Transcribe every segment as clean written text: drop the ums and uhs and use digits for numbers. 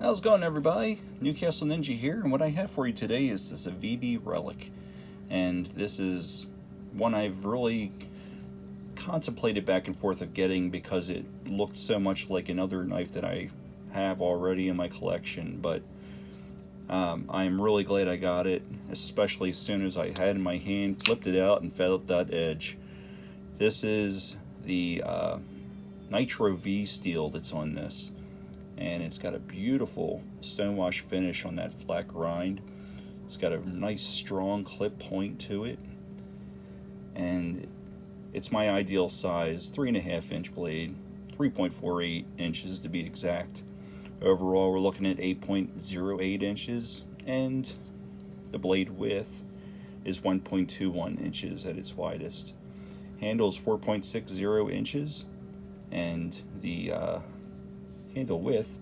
How's it going, everybody? Newcastle Ninja here, and what I have for you today is the Civivi Relic. And this is one I've really contemplated back and forth of getting because it looked so much like another knife that I have already in my collection. But I'm really glad I got it, especially as soon as I had it in my hand, flipped it out, and felt that edge. This is the Nitro V steel that's on this. And it's got a beautiful stonewash finish on that flat grind. It's got a nice strong clip point to it, and it's my ideal size, 3.5 inch blade, 3.48 inches to be exact. Overall, we're looking at 8.08 inches, and the blade width is 1.21 inches at its widest. Handle's 4.60 inches, and the handle width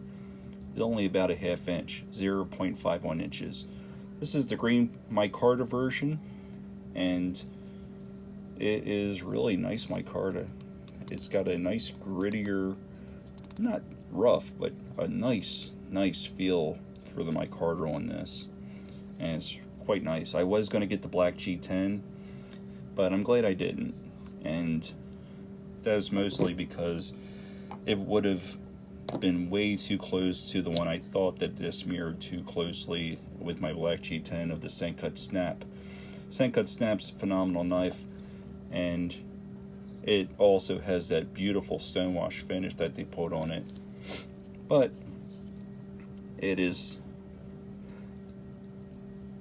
is only about a ½ inch, 0.51 inches. This is the green Micarta version, and it is really nice Micarta. It's got a nice grittier, not rough, but a nice feel for the Micarta on this, and it's quite nice. I was going to get the black G10, but I'm glad I didn't, and that was mostly because it would have been way too close to the one I thought that this mirrored too closely with my black G10 of the Sencut Snap. Sencut Snap's a phenomenal knife, and it also has that beautiful stonewash finish that they put on it, but it is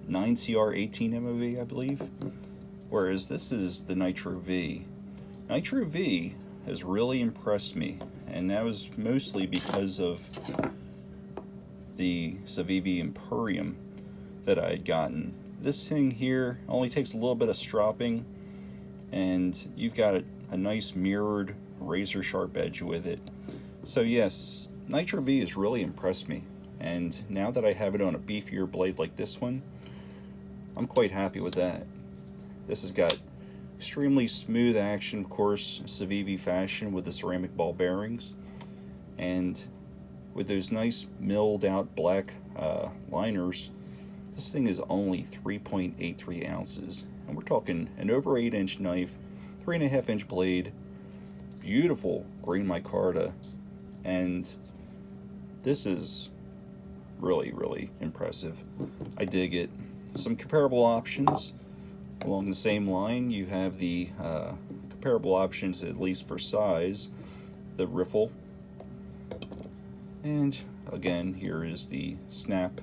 9CR 18 MOV, I believe, whereas this is the Nitro V. Nitro V has really impressed me, and that was mostly because of the Civivi Imperium that I had gotten. This thing here only takes a little bit of stropping, and you've got a nice mirrored razor sharp edge with it. So yes, Nitro V has really impressed me, and now that I have it on a beefier blade like this one, I'm quite happy with that. This has got extremely smooth action, of course, Civivi fashion with the ceramic ball bearings, and with those nice milled out black liners. This thing is only 3.83 ounces, and we're talking an over 8 inch knife, 3.5 inch blade, beautiful green micarta, and this is really impressive. I dig it. Some comparable options along the same line. You have the comparable options, at least for size, the riffle, and again here is the Snap,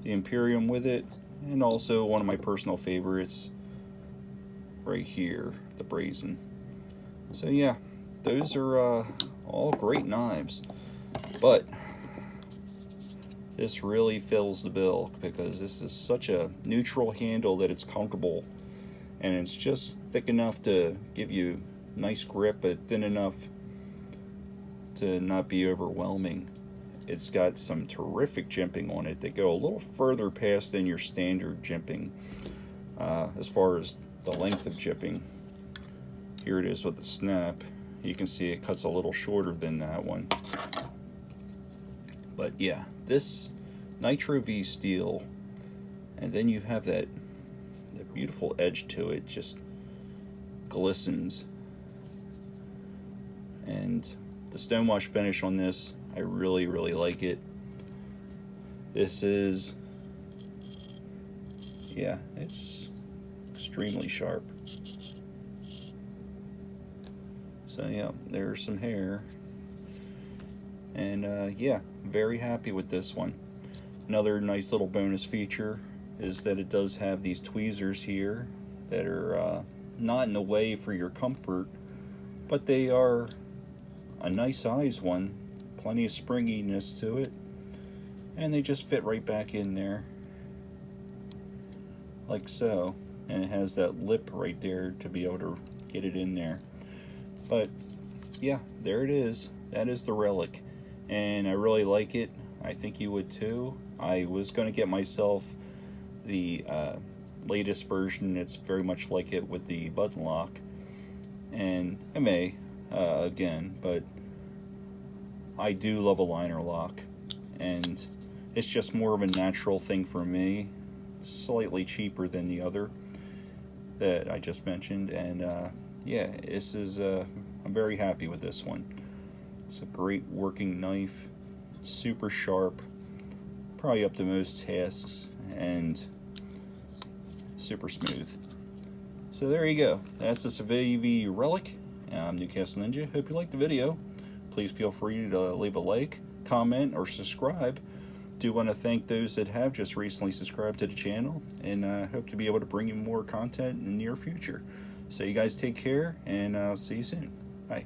the Imperium with it, and also one of my personal favorites right here, the Brazen. So yeah, those are all great knives, but this really fills the bill because this is such a neutral handle that it's comfortable, and it's just thick enough to give you nice grip, but thin enough to not be overwhelming. It's got some terrific jimping on it that go a little further past than your standard jimping as far as the length of jimping. Here it is with the Snap. You can see it cuts a little shorter than that one. But yeah, this Nitro V steel, and then you have that beautiful edge to it, just glistens. And the stonewash finish on this, I really like it. This is, yeah, it's extremely sharp. So yeah, there's some hair. And yeah, very happy with this one. Another nice little bonus feature is that it does have these tweezers here that are not in the way for your comfort, but they are a nice size one, plenty of springiness to it, and they just fit right back in there like so, and it has that lip right there to be able to get it in there. But yeah, there it is. That is the Relic, and I really like it. I think you would too. I was going to get myself the latest version. It's very much like it with the button lock, and I may again, but I do love a liner lock, and it's just more of a natural thing for me. Slightly cheaper than the other that I just mentioned, and yeah, this is I'm very happy with this one. It's a great working knife, super sharp, probably up to most tasks, and super smooth. So there you go. That's the Civivi Relic. I'm Newcastle Ninja. Hope you liked the video. Please feel free to leave a like, comment, or subscribe. Do want to thank those that have just recently subscribed to the channel, and hope to be able to bring you more content in the near future. So you guys take care, and I'll see you soon. Bye.